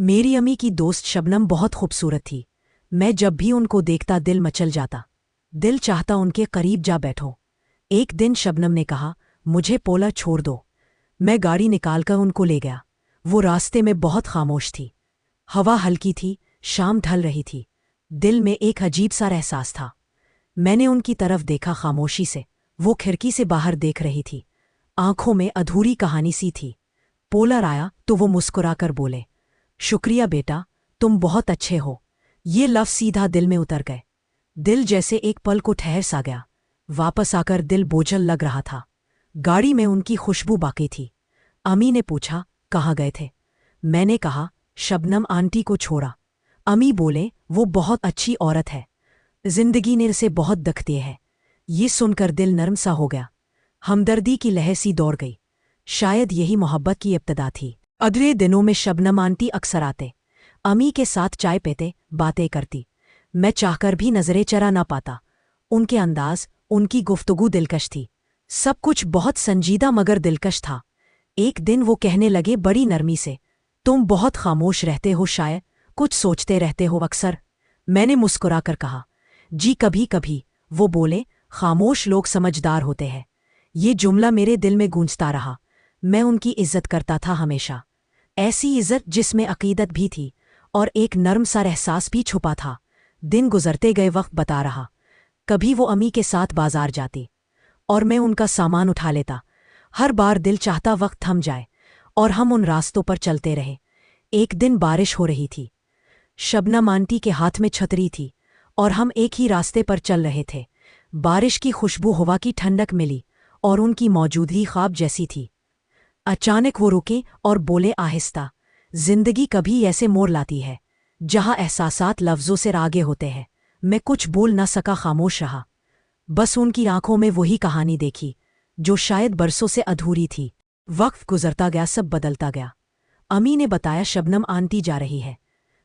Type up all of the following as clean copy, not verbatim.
मेरी अम्मी की दोस्त शबनम बहुत खूबसूरत थी। मैं जब भी उनको देखता दिल मचल जाता। दिल चाहता उनके करीब जा बैठूं। एक दिन शबनम ने कहा, मुझे पोला छोड़ दो। मैं गाड़ी निकालकर उनको ले गया। वो रास्ते में बहुत खामोश थी। हवा हल्की थी, शाम ढल रही थी। दिल में एक अजीब सा एहसास था। मैंने उनकी तरफ देखा खामोशी से। वो खिड़की से बाहर देख रही थी। आंखों में अधूरी कहानी सी थी। पोलर आया तो वो मुस्कुराकर बोले, शुक्रिया बेटा, तुम बहुत अच्छे हो। ये लफ्ज़ सीधा दिल में उतर गए। दिल जैसे एक पल को ठहर सा गया। वापस आकर दिल बोझल लग रहा था। गाड़ी में उनकी खुशबू बाकी थी। अम्मी ने पूछा, कहाँ गए थे? मैंने कहा, शबनम आंटी को छोड़ा। अम्मी बोले, वो बहुत अच्छी औरत है, जिंदगी ने उसे बहुत दखती है। ये सुनकर दिल नरम सा हो गया। हमदर्दी की लहर सी दौड़ गई। शायद यही मोहब्बत की इब्तिदा थी। अगले दिनों में शबनम आंटी अक्सर आते। अम्मी के साथ चाय पीते, बातें करती। मैं चाहकर भी नजरें चरा ना पाता। उनके अंदाज, उनकी गुफ्तगू दिलकश थी। सब कुछ बहुत संजीदा मगर दिलकश था। एक दिन वो कहने लगे बड़ी नरमी से, तुम बहुत खामोश रहते हो, शायद कुछ सोचते रहते हो अक्सर। मैंने मुस्कुराकर कहा, जी कभी कभी। वो बोले, खामोश लोग समझदार होते हैं। ये जुमला मेरे दिल में गूंजता रहा। मैं उनकी इज्जत करता था हमेशा। ऐसी इज्जत जिसमें अकीदत भी थी और एक नर्म सा एहसास भी छुपा था। दिन गुजरते गए, वक्त बता रहा। कभी वो अम्मी के साथ बाजार जाती और मैं उनका सामान उठा लेता। हर बार दिल चाहता वक्त थम जाए और हम उन रास्तों पर चलते रहे। एक दिन बारिश हो रही थी। शबनम आंटी के हाथ में छतरी थी और हम एक ही रास्ते पर चल रहे थे। बारिश की खुशबू, हवा की ठंडक मिली और उनकी मौजूदगी ख्वाब जैसी थी। अचानक वो रुके और बोले आहिस्ता, जिंदगी कभी ऐसे मोड़ लाती है जहां एहसासात लफ्जों से आगे होते हैं। मैं कुछ बोल न सका, खामोश रहा। बस उनकी आंखों में वही कहानी देखी जो शायद बरसों से अधूरी थी। वक्त गुजरता गया, सब बदलता गया। अम्मी ने बताया, शबनम आंटी जा रही है।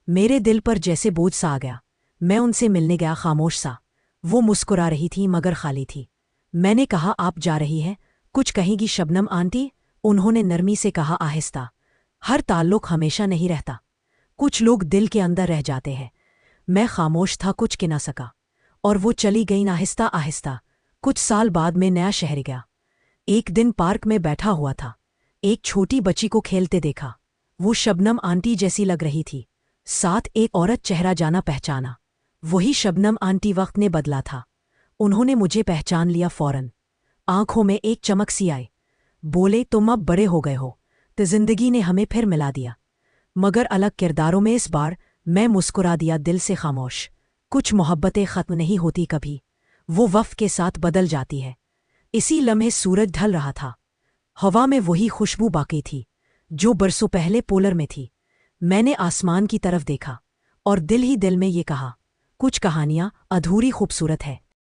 मेरे दिल पर जैसे बोझ सा आ गया। मैं उनसे मिलने गया, खामोश सा। वो मुस्कुरा रही थी मगर खाली थी। मैंने कहा, आप जा रही हैं, कुछ कहेंगी शबनम आंटी? उन्होंने नरमी से कहा, आहिस्ता, हर ताल्लुक हमेशा नहीं रहता। कुछ लोग दिल के अंदर रह जाते हैं। मैं खामोश था, कुछ कह ना सका और वो चली गई आहिस्ता आहिस्ता। कुछ साल बाद मैं नया शहर गया। एक दिन पार्क में बैठा हुआ था। एक छोटी बच्ची को खेलते देखा। वो शबनम आंटी जैसी लग रही थी। साथ एक औरत, चेहरा जाना पहचाना। वही शबनम आंटी। वक्त ने बदला था। उन्होंने मुझे पहचान लिया फौरन। आंखों में एक चमक सी आई। बोले, तुम अब बड़े हो गए हो, तो जिंदगी ने हमें फिर मिला दिया, मगर अलग किरदारों में। इस बार मैं मुस्कुरा दिया, दिल से खामोश। कुछ मोहब्बतें ख़त्म नहीं होती, कभी वो वक्त के साथ बदल जाती है। इसी लम्हे सूरज ढल रहा था। हवा में वही खुशबू बाकी थी जो बरसों पहले पोलर में थी। मैंने आसमान की तरफ देखा और दिल ही दिल में ये कहा, कुछ कहानियां अधूरी खूबसूरत है।